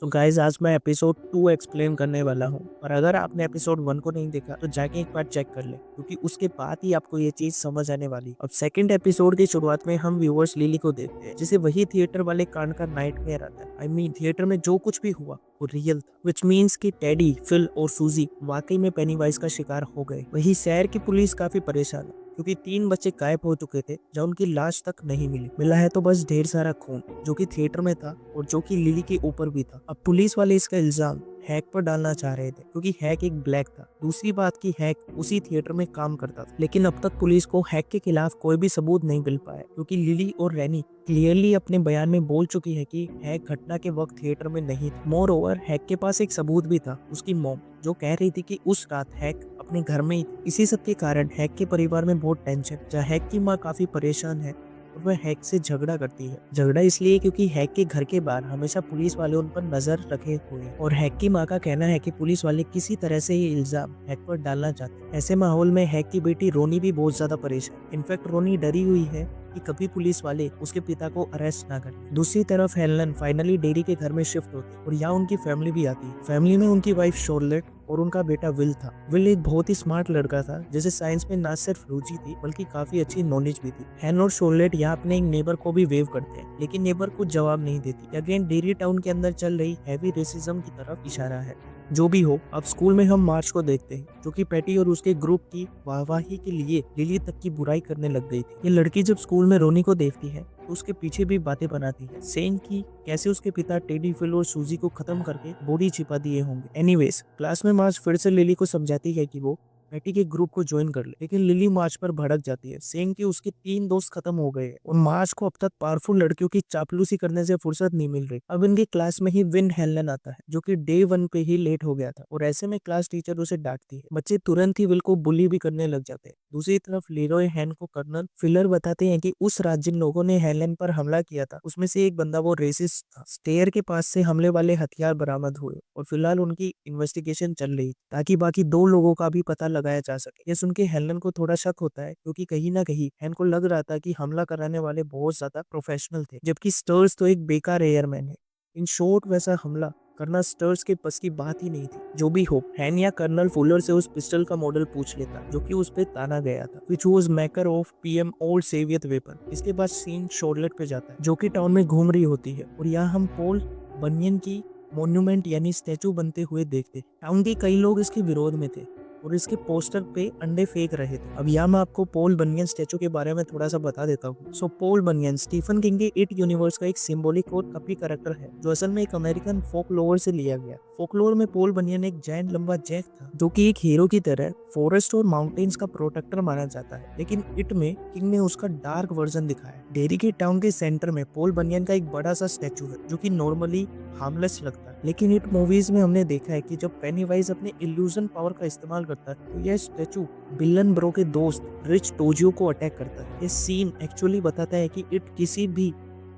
तो गाइज आज मैं एपिसोड 2 एक्सप्लेन करने वाला हूँ। और अगर आपने एपिसोड 1 को नहीं देखा तो जाके एक बार चेक कर ले, क्योंकि उसके बाद ही आपको ये चीज समझ आने वाली। अब सेकंड एपिसोड की शुरुआत में हम व्यूअर्स लिली को देखते हैं, जिसे वही थिएटर वाले कांड का नाइटमेयर आता है। आई मीन थिएटर में जो कुछ भी हुआ वो रियल था, विच मीन्स कि टेडी, फिल और सूजी वाकई में पेनीवाइज का शिकार हो गए। वही शहर की पुलिस काफी परेशान है, क्योंकि 3 बच्चे गायब हो चुके थे जब उनकी लाश तक नहीं मिली। मिला है तो बस ढेर सारा खून, जो कि थिएटर में था और जो कि लिली के ऊपर भी था। अब पुलिस वाले इसका इल्जाम हैक पर डालना चाह रहे थे, क्योंकि हैक एक ब्लैक था। दूसरी बात की हैक उसी थिएटर में काम करता था। लेकिन अब तक पुलिस को हैक के खिलाफ कोई भी सबूत नहीं मिल पाया, क्योंकि लिली और रैनी क्लियरली अपने बयान में बोल चुकी है कि हैक घटना के वक्त थिएटर में नहीं था। मोर ओवर हैक के पास एक सबूत भी था, उसकी मॉम, जो कह रही थी कि उस रात हैक अपने घर में ही थी। इसी सब के कारण हैक के परिवार में बहुत टेंशन, जहाँ हैक की माँ काफी परेशान है और वह हैक से झगड़ा करती है। झगड़ा इसलिए क्योंकि हैक के घर के बाहर हमेशा पुलिस वाले उन पर नजर रखे हुए हैं, और हैक की माँ का कहना है कि पुलिस वाले किसी तरह से ये इल्जाम हैक पर डालना चाहते हैं। ऐसे माहौल में हैक की बेटी रोनी भी बहुत ज्यादा परेशान। इनफैक्ट रोनी डरी हुई है कि कभी पुलिस वाले उसके पिता को अरेस्ट ना करें। दूसरी तरफ हेलन फाइनली डेरी के घर में शिफ्ट होती है और यहाँ उनकी फैमिली भी आती है। फैमिली में उनकी वाइफ शोरलेट और उनका बेटा विल था। विल एक बहुत ही स्मार्ट लड़का था, जिसे साइंस में ना सिर्फ रुचि थी बल्कि काफी अच्छी नॉलेज भी थी। हैन और शोरलेट यहाँ अपने एक नेबर को भी वेव करते हैं, लेकिन नेबर कुछ जवाब नहीं देती। अगेन डेरी टाउन के अंदर चल रही हैवी रेसिज्म की तरफ इशारा है। जो भी हो, अब स्कूल में हम मार्च को देखते हैं, जो कि पैटी और उसके ग्रुप की वाहवाही के लिए लिली तक की बुराई करने लग गई थी। ये लड़की जब स्कूल में रोनी को देखती है तो उसके पीछे भी बातें बनाती है, सेइंग कि कैसे उसके पिता टेडी, फिल और सूजी को खत्म करके बॉडी छिपा दिए होंगे। एनीवेज, क्लास में मार्च फिर से लिली को समझाती है कि वो पैटी के ग्रुप को ज्वाइन कर ले, लेकिन लिली मार्च पर भड़क जाती है, सेइंग कि उसके 3 दोस्त खत्म हो गए हैं और मार्च को अब तक पावरफुल लड़कियों की चापलूसी करने से फुर्सत नहीं मिल रही। अब इनकी क्लास में ही विन हेलन आता है, जो कि डे 1 पे ही लेट हो गया था, और ऐसे में क्लास टीचर उसे डांटती है। बच्चे तुरंत ही विल को बुली भी करने लग जाते हैं। दूसरी तरफ लीरोय हैन को कर्नल फिलर बताते हैं कि उस रात जिन लोगों ने हेलन पर हमला किया था उसमें से एक बंदा वो रेसिस्ट था। स्टेयर के पास से हमले वाले हथियार बरामद हुए और फिलहाल उनकी इन्वेस्टिगेशन चल रही, ताकि बाकी 2 लोगों का भी पता लगाया जा सके। ये सुन के हेलन को थोड़ा शक होता है, क्योंकि कहीं ना कहीं हैन को लग रहा था कि हमला कराने वाले बहुत ज्यादा प्रोफेशनल थे, जबकि स्टर्स तो एक बेकार एयरमैन है। इन शॉर्ट, वैसा हमला करना स्टर्स के बस की बात ही नहीं थी। जो भी हो, हैन या कर्नल फुलर से उस पिस्टल का मॉडल पूछ लेता जो कि उस पे ताना गया था, which was maker of PM old Soviet weapon. इसके बाद सीन शॉर्लेट पे जाता है, जो कि टाउन में घूम रही होती है, और यहाँ हम पॉल बनियन की मॉन्यूमेंट यानी स्टैचू बनते हुए देखते। टाउन के कई लोग इसके विरोध में थे और इसके पोस्टर पे अंडे फेंक रहे थे। अब यहाँ मैं आपको पॉल बनियन स्टैचू के बारे में थोड़ा सा बता देता हूँ। सो पॉल बनियन स्टीफन किंग के इट यूनिवर्स का एक सिंबॉलिक और कपी कैरेक्टर है, जो असल में एक अमेरिकन फोकलोर से लिया गया। फोकलोर में पॉल बनियन एक जायंट लंबा जैक था, जो कि एक हीरो की तरह फॉरेस्ट और माउंटेन्स का प्रोटेक्टर माना जाता है। लेकिन इट में किंग ने उसका डार्क वर्जन दिखाया। डेरी के टाउन के सेंटर में पॉल बनियन का एक बड़ा सा स्टैचू है, जो कि नॉर्मली हार्मलेस लगता है, लेकिन इट मूवीज में हमने देखा है कि जब पेनीवाइज अपने इल्यूजन पावर का इस्तेमाल करता है तो यह स्टैचू बिलन ब्रो के दोस्त रिच टोजियो को अटैक करता है। ये सीन एक्चुअली बताता है कि इट किसी भी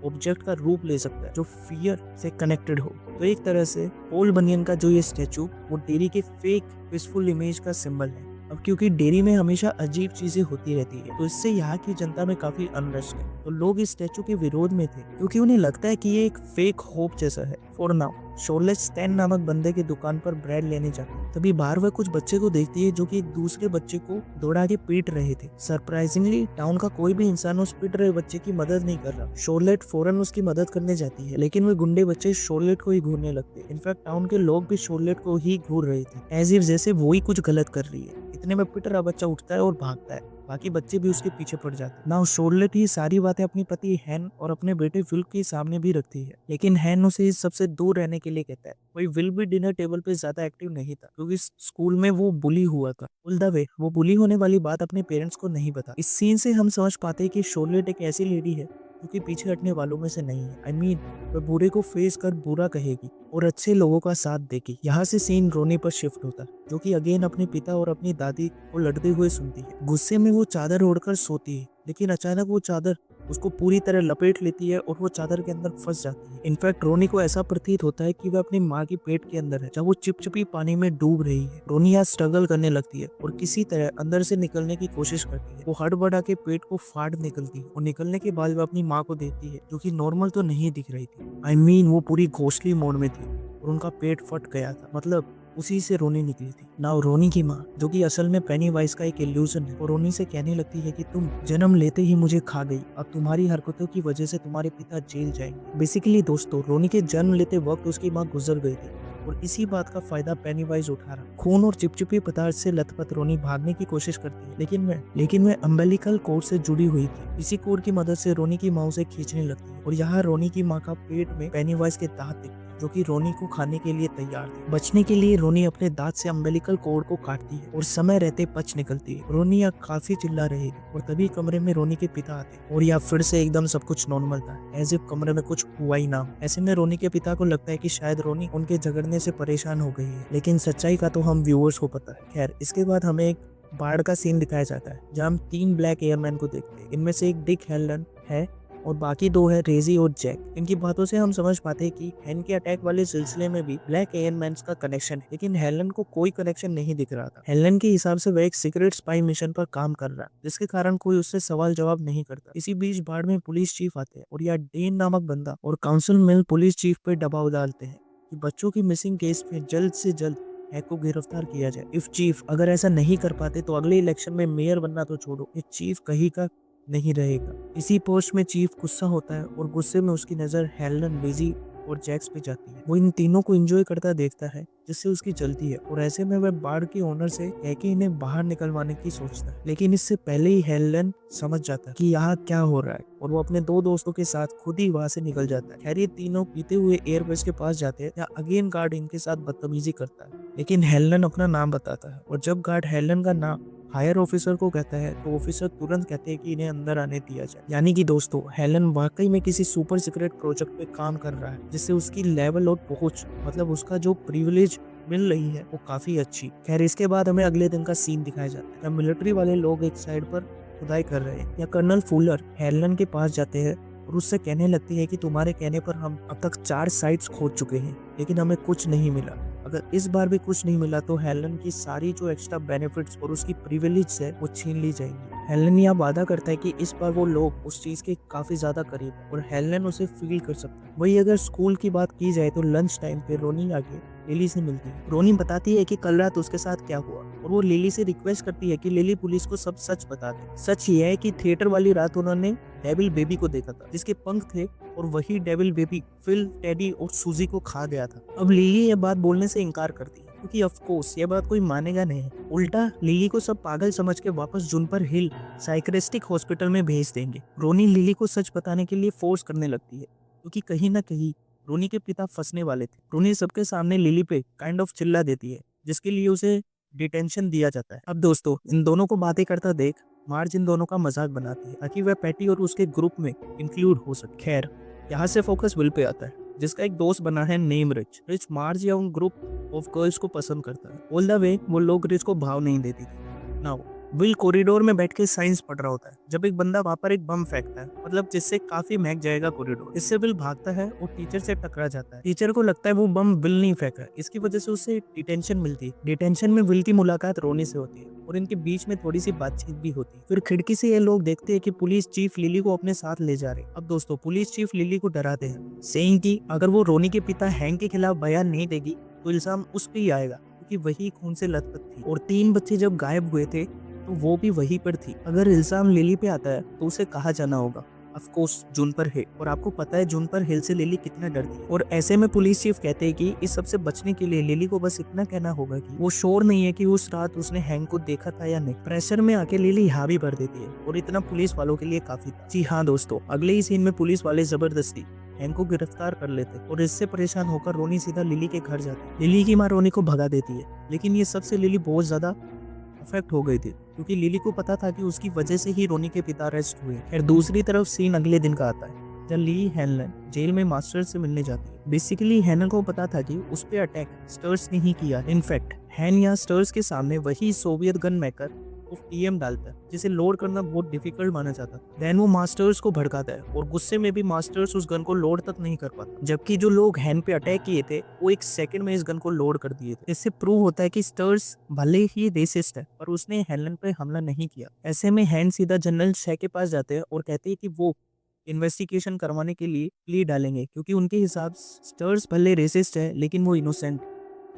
ऑब्जेक्ट का रूप ले सकता है जो फियर से कनेक्टेड हो। तो एक तरह से पॉल बनियन का जो ये स्टैचू वो डेरी के फेक पीसफुल इमेज का सिंबल है। अब क्योंकि डेरी में हमेशा अजीब चीजें होती रहती है, तो इससे यहाँ की जनता में काफी अनरेस्ट है। तो लोग इस स्टैचू के विरोध में थे, क्योंकि उन्हें लगता है कि ये एक फेक होप जैसा है। फॉर नाउ शोरलेट स्टैन नामक बंदे की दुकान पर ब्रेड लेने जाते हैं। तभी बाहर वह कुछ बच्चे को देखती है जो कि एक दूसरे बच्चे को दौड़ा के पीट रहे थे। सरप्राइजिंगली टाउन का कोई भी इंसान उस पीट रहे बच्चे की मदद नहीं कर रहा। शोरलेट फौरन उसकी मदद करने जाती है, लेकिन वे गुंडे बच्चे शोरलेट को ही घूरने लगते। इनफैक्ट टाउन के लोग भी शोरलेट को ही घूर रहे थे, एज इफ जैसे वो ही कुछ गलत कर रही है। इतने में पिट रहा बच्चा उठता है और भागता है। बाकी बच्चे भी उसके पीछे पड़ जाते हैं। नाउ शोरलेट ही सारी बातें अपनी पति हैन और अपने बेटे विल के सामने भी रखती है, लेकिन हैन उसे इस सबसे दूर रहने के लिए कहता है। वही विल भी डिनर टेबल पे ज्यादा एक्टिव नहीं था, क्योंकि स्कूल में वो बुली हुआ था। ऑल द वे वो बुली होने वाली बात अपने पेरेंट्स को नहीं बता। इस सीन से हम समझ पाते हैं कि शोरलेट एक ऐसी लेडी है जो कि पीछे हटने वालों में से नहीं है। आई मीन वह बुरे को फेस कर बुरा कहेगी और अच्छे लोगों का साथ देगी। यहाँ से सीन रोनी पर शिफ्ट होता है, जो कि अगेन अपने पिता और अपनी दादी को लड़ते हुए सुनती है। गुस्से में वो चादर ओढ़कर सोती है, लेकिन अचानक वो चादर उसको पूरी तरह लपेट लेती है और वो चादर के अंदर फंस जाती है। इनफैक्ट रोनी को ऐसा प्रतीत होता है कि वह अपनी माँ की पेट के अंदर है जब वो चिपचिपी पानी में डूब रही है। रोनी यहाँ स्ट्रगल करने लगती है और किसी तरह अंदर से निकलने की कोशिश करती है। वो हड़बड़ा के पेट को फाड़ निकलती है और निकलने के बाद वह अपनी माँ को देखती है जो कि नॉर्मल तो नहीं दिख रही थी। I mean, वो पूरी घोंसली मोड में थी और उनका पेट फट गया था, मतलब उसी से रोनी निकली थी। नाउ रोनी की माँ, जो कि असल में पेनीवाइज का एक इल्यूजन है, वो रोनी से कहने लगती है कि तुम जन्म लेते ही मुझे खा गई, अब तुम्हारी हरकतों की वजह से तुम्हारे पिता जेल जाएंगे। बेसिकली दोस्तों, रोनी के जन्म लेते वक्त उसकी माँ गुजर गई थी और इसी बात का फायदा पेनीवाइज उठा रहा। खून और चिपचिपी पदार्थ से लथपथ रोनी भागने की कोशिश करती है, लेकिन वह अम्बेलिकल कोड से जुड़ी हुई थी। इसी कोड की मदद से रोनी की माँ उसे खींचने लगती है और यहाँ रोनी की माँ का पेट में पेनीवाइज के दांत दिखते हैं जो कि रोनी को खाने के लिए तैयार थे। बचने के लिए रोनी अपने दांत से अम्बेलिकल कोड को काटती है और समय रहते बच निकलती है। रोनी यहाँ काफी चिल्ला रही थी और तभी कमरे में रोनी के पिता आते और यहाँ फिर से एकदम सब कुछ नॉर्मल था, एज इफ कमरे में कुछ हुआ ही ना। ऐसे में रोनी के पिता को लगता है कि शायद रोनी उनके झगड़ने से परेशान हो गई है, लेकिन सच्चाई का तो हम व्यूअर्स को पता है। खैर, इसके बाद हमें एक बाढ़ का सीन दिखाया जाता है जहाँ हम 3 ब्लैक एयरमैन को देखते हैं। इनमें से एक डिक हेलन है और बाकी 2 है रेजी और जैक। इनकी बातों से हम समझ पाते हैं कि हैन के अटैक वाले सिलसिले में भी ब्लैक एयरमैन का कनेक्शन है, लेकिन हेलन को कोई कनेक्शन नहीं दिख रहा था। हेलन के हिसाब से वह एक सीक्रेट स्पाई मिशन पर काम कर रहा है, जिसके कारण कोई उससे सवाल जवाब नहीं करता। इसी बीच बाढ़ में पुलिस चीफ आते हैं और यह डेन नामक बंदा और काउंसिल मिल पुलिस चीफ पर दबाव डालते हैं कि बच्चों की मिसिंग केस में जल्द से जल्द हैक को गिरफ्तार किया जाए। इफ चीफ अगर ऐसा नहीं कर पाते तो अगले इलेक्शन में मेयर बनना तो छोड़ो, ये चीफ कहीं का नहीं रहेगा। इसी पोस्ट में चीफ गुस्सा होता है और गुस्से में उसकी नजर हेलन, लेजी और जैक्स पे जाती है। वो इन तीनों को एंजॉय करता देखता है जिससे उसकी जलती है और ऐसे में वह बाढ़ के ओनर से कह के इन्हें बाहर निकलवाने की सोचता है, लेकिन इससे पहले ही हेलन समझ जाता है कि यहाँ क्या हो रहा है और वो अपने 2 दोस्तों के साथ खुद ही वहां से निकल जाता है। खैर, ये तीनों पीते हुए एयरबेस के पास जाते हैं, जहाँ अगेन गार्ड इनके साथ बदतमीजी करता है, लेकिन हेलन अपना नाम बताता है और जब गार्ड हेलन का नाम हायर ऑफिसर को कहता है तो ऑफिसर तुरंत कहते हैं कि इन्हें अंदर आने दिया जाए। यानी कि दोस्तों, हेलन वाकई में किसी सुपर सीक्रेट प्रोजेक्ट पे काम कर रहा है जिससे उसकी लेवल और पहुंच, मतलब उसका जो प्रिविलेज मिल रही है वो काफी अच्छी। खैर, इसके बाद हमें अगले दिन का सीन दिखाया जाता है जब मिलिट्री वाले लोग एक साइड पर खुदाई कर रहे हैं। या कर्नल फुलर हेलन के पास जाते हैं और उससे कहने लगती है कि तुम्हारे कहने पर हम अब तक 4 साइट्स खोज चुके हैं, लेकिन हमें कुछ नहीं मिला। अगर इस बार भी कुछ नहीं मिला तो हेलन की सारी जो एक्स्ट्रा बेनिफिट्स और उसकी प्रिविलेज है वो छीन ली जाएंगी। हेलन यह वादा करता है कि इस बार वो लोग उस चीज के काफी ज्यादा करीब है और हेलन उसे फील कर सकता है। वही अगर स्कूल की बात की जाए तो लंच टाइम पे रोनी आके लिली से मिलती है। रोनी बताती है कि कल रात उसके साथ क्या हुआ और वो लिली से रिक्वेस्ट करती है कि लिली पुलिस को सब सच बता दे। सच ये है कि थिएटर वाली रात उन्होंने डेविल बेबी को देखा था जिसके पंख थे और वही डेविल बेबी फिल, टेडी और सूजी को खा गया था। अब लिली ये बात बोलने से इनकार करती है क्योंकि ऑफ कोर्स ये बात कोई मानेगा नहीं। उल्टा लिली को सब पागल समझ के वापस जुनपर हिल साइक्रेस्टिक हॉस्पिटल में भेज देंगे। रोनी लिली को सच बताने के लिए फोर्स करने लगती है क्योंकि कहीं ना कहीं रोनी के पिता फंसने वाले थे। रोनी सबके सामने लिली पे काइंड ऑफ चिल्ला देती है जिसके लिए उसे डिटेंशन दिया जाता है। अब दोस्तों, इन दोनों को बातें करता देख मार्ज इन दोनों का मजाक बनाती है ताकि वह पैटी और उसके ग्रुप में इंक्लूड हो सके। खैर, यहाँ से फोकस विल पे आता है जिसका एक दोस्त बना है नेम रिच। रिच मार्ज या उन ग्रुप ऑफ गर्ल्स को पसंद करता है। ऑल द वे वो लोग रिच को भाव नहीं देती थी। नाउ विल कॉरिडोर में बैठ के साइंस पढ़ रहा होता है जब एक बंदा वहां पर एक बम फेंकता है, मतलब जिससे काफी महक जाएगा कॉरिडोर। इससे विल भागता है और टीचर से टकरा जाता है। टीचर को लगता है वो बम विल नहीं फेंका, इसकी वजह से उसे डिटेंशन मिलती है। डिटेंशन में विल की मुलाकात रोनी से होती है और इनके बीच में थोड़ी सी बातचीत भी होती है। फिर खिड़की से ये लोग देखते हैं कि पुलिस चीफ लिली को अपने साथ ले जा रहे। अब दोस्तों, पुलिस चीफ लिली को डराते हैं, सेइंग कि अगर वो रोनी के पिता हैंक के खिलाफ बयान नहीं देगी तो इल्जाम उस पर ही आएगा क्योंकि वही खून से लथपथ थी और 3 बच्चे जब गायब हुए थे तो वो भी वहीं पर थी। अगर इल्जाम लिली पे आता है तो उसे कहा जाना होगा ऑफ कोर्स जुनपर हिल, और आपको पता है जुनपर हिल से लिली कितना डरती है। और ऐसे में पुलिस चीफ कहते हैं कि इस सब से बचने के लिए लिली को बस इतना कहना होगा कि वो श्योर नहीं है कि उस रात उसने हैंक को देखा था या नहीं। प्रेशर में आके लिली हाँ भी भर देती है और इतना पुलिस वालों के लिए काफी था। जी हाँ दोस्तों, अगले ही सीन में पुलिस वाले जबरदस्ती हैंक को गिरफ्तार कर लेते और इससे परेशान होकर रोनी सीधा लिली के घर जाती। लिली की माँ रोनी को भगा देती है, लेकिन ये सबसे लिली बहुत ज्यादा अफेक्ट हो गई थी क्योंकि लिली को पता था कि उसकी वजह से ही रोनी के पिता अरेस्ट हुए। खैर, दूसरी तरफ सीन अगले दिन का आता है जब ली हेलन जेल में मास्टर से मिलने जाती है। बेसिकली हेलन को पता था कि उस पे अटैक स्टर्स ने ही किया। इनफैक्ट हैन या स्टर्स के सामने वही सोवियत गन मेकर वो टीएम डालता है, जिसे लोड करना बहुत डिफिकल्ट माना जाता है। देन वो मास्टर्स को भड़काता है और गुस्से में भी मास्टर्स उस गन को लोड तक नहीं कर पाता, जबकि जो लोग हैन पे अटैक किए थे वो 1 सेकंड में इस गन को लोड कर दिए थे। इससे प्रूव होता है कि स्टर्स भले ही रेसिस्ट है पर उसने हेलन पे हमला नहीं किया। ऐसे में हैन सीधा जनरल शे के पास जाते हैं और कहते हैं कि वो इन्वेस्टिगेशन करवाने के लिए प्ली डालेंगे, क्योंकि उनके हिसाब स्टर्स भले रेसिस्ट है लेकिन वो इनोसेंट।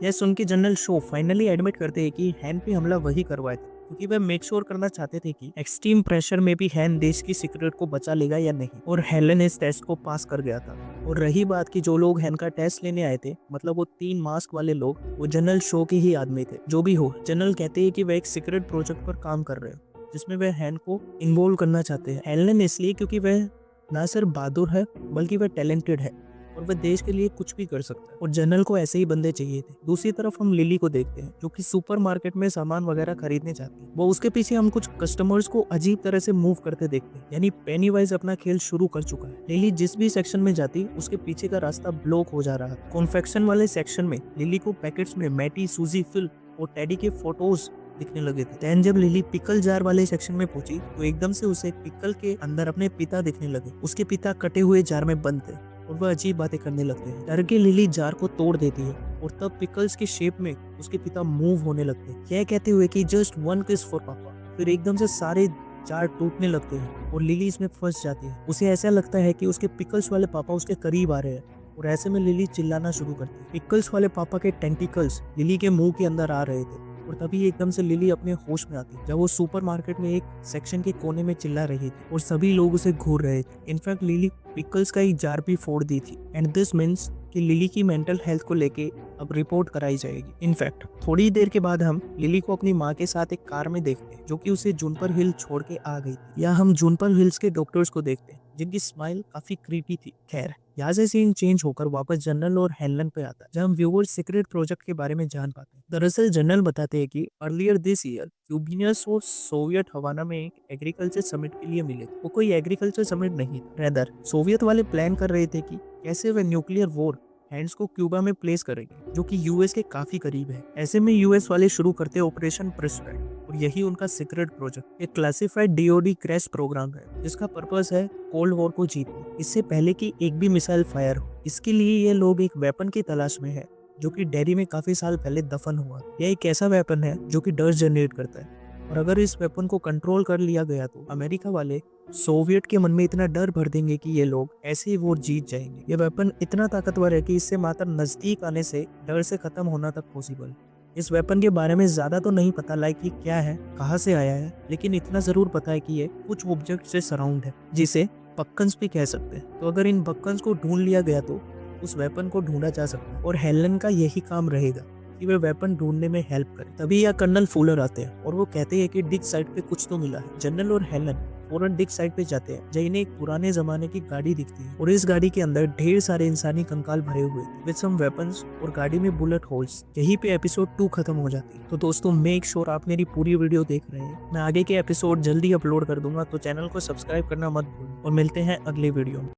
यह सुन के जनरल शो फाइनली एडमिट करते हैं कि हैन पे हमला वही करवाए थे, क्योंकि वह मेक श्योर करना चाहते थे कि एक्सट्रीम प्रेशर में भी हैन देश की सीक्रेट को बचा लेगा या नहीं। और हेलन इस टेस्ट को पास कर गया था। और रही बात कि जो लोग हैन का टेस्ट लेने आए थे, मतलब वो 3 मास्क वाले लोग, वो जनरल शो के ही आदमी थे। जो भी हो, जनरल कहते हैं कि वह एक सीक्रेट प्रोजेक्ट पर काम कर रहे हैं जिसमें वह हैन को इन्वॉल्व करना चाहते हैं। हेलन इसलिए क्योंकि वह ना सिर्फ बहादुर है बल्कि वह टैलेंटेड है और वह देश के लिए कुछ भी कर सकता है। और जनरल को ऐसे ही बंदे चाहिए थे। दूसरी तरफ हम लिली को देखते हैं, जो कि सुपरमार्केट में सामान वगैरह खरीदने जाती है। वो उसके पीछे हम कुछ कस्टमर्स को अजीब तरह से मूव करते देखते हैं, यानी पेनीवाइज अपना खेल शुरू कर चुका है। लिली जिस भी सेक्शन में जाती उसके पीछे का रास्ता ब्लॉक हो जा रहा है। कॉन्फेक्शन वाले सेक्शन में लिली को पैकेट्स में मैटी, सूजी, फिल और टेडी के फोटोज दिखने लगे थे। देन जब लिली पिकल जार वाले सेक्शन में पहुंची तो एकदम से उसे पिकल के अंदर अपने पिता दिखने लगे। उसके पिता कटे हुए जार में बंद थे और वह अजीब बातें करने लगते हैं। डर के लिली जार को तोड़ देती है और तब पिकल्स की शेप में उसके पिता मूव होने लगते हैं, यह कहते हुए कि जस्ट 1 किस फॉर पापा। फिर एकदम से सारे जार टूटने लगते हैं और लिली इसमें फंस जाती है। उसे ऐसा लगता है कि उसके पिकल्स वाले पापा उसके करीब आ रहे हैं और ऐसे में लिली चिल्लाना शुरू करती है। पिकल्स वाले पापा के टेंटिकल्स लिली के मुंह के अंदर आ रहे थे और तभी एकदम से लिली अपने होश में आती जब वो सुपरमार्केट में एक सेक्शन के कोने में चिल्ला रही थी और सभी लोग उसे घूर रहे थे। इनफैक्ट लिली पिकल्स का एक जार भी फोड़ दी थी एंड दिस मीन्स कि लिली की मेंटल हेल्थ को लेके अब रिपोर्ट कराई जाएगी। इनफैक्ट थोड़ी देर के बाद हम लिली को अपनी माँ के साथ एक कार में देखते हैं जो कि उसे जूनपर हिल छोड़ के आ गई थी। या हम जूनपर हिल्स के डॉक्टर्स को देखते हैं जिनकी स्माइल काफी क्रीपी थी। खैर, यहाँ से सीन चेंज होकर वापस जनरल और हेलन पे आता है, जहाँ हम व्यूअर्स सीक्रेट प्रोजेक्ट के बारे में जान पाते हैं। दरअसल जनरल बताते हैं कि अर्लियर दिस ईयर क्यूबियंस और सोवियत हवाना में एक एग्रीकल्चर समिट के लिए मिले। वो कोई एग्रीकल्चर समिट नहीं, रेदर सोवियत वाले प्लान कर रहे थे कि कैसे वे न्यूक्लियर वॉर हैंड्स को क्यूबा में प्लेस करेंगे, जो कि यूएस के काफी करीब है। ऐसे में यूएस वाले शुरू करते ऑपरेशन प्रेसिडेंट और यही उनका सीक्रेट प्रोजेक्ट एक क्लासिफाइड डीओडी क्रैश प्रोग्राम है जिसका पर्पस है कोल्ड वॉर को जीतना, इससे पहले कि एक भी मिसाइल फायर हो। इसके लिए ये लोग एक वेपन की तलाश में है जो कि डेरी में काफी साल पहले दफन हुआ। यह एक ऐसा वेपन है जो कि डर जनरेट करता है और अगर इस वेपन को कंट्रोल कर लिया गया तो अमेरिका वाले सोवियत के मन में इतना डर भर देंगे कि ये लोग ऐसे ही वोट जीत जाएंगे। ये वेपन इतना ताकतवर है कि इससे मात्र नजदीक आने से डर से खत्म होना तक पॉसिबल। इस वेपन के बारे में ज्यादा तो नहीं पता लाइक कि क्या है, कहाँ से आया है, लेकिन इतना जरूर पता है कि ये कुछ ऑब्जेक्ट से सराउंड है जिसे बक्कन्स भी कह सकते हैं। तो अगर इन बक्कन्स को ढूंढ लिया गया तो उस वेपन को ढूंढा जा सकता है और हेलन का यही काम रहेगा कि वे वेपन ढूंढने में हेल्प करें। तभी यहाँ कर्नल फूलर आते हैं और वो कहते हैं कि डिग साइट पे कुछ तो मिला है। जनरल और हेलन फौरन डिग साइट पे जाते हैं जहाँ इन्हें एक पुराने जमाने की गाड़ी दिखती है और इस गाड़ी के अंदर ढेर सारे इंसानी कंकाल भरे हुए विद सम वेपन्स और गाड़ी में बुलेट होल्स। यहीं पे एपिसोड 2 खत्म हो जाती है। तो दोस्तों मेक श्योर आप मेरी पूरी वीडियो देख रहे हैं। मैं आगे के एपिसोड जल्दी अपलोड कर दूंगा, तो चैनल को सब्सक्राइब करना मत भूलें और मिलते हैं अगले वीडियो में।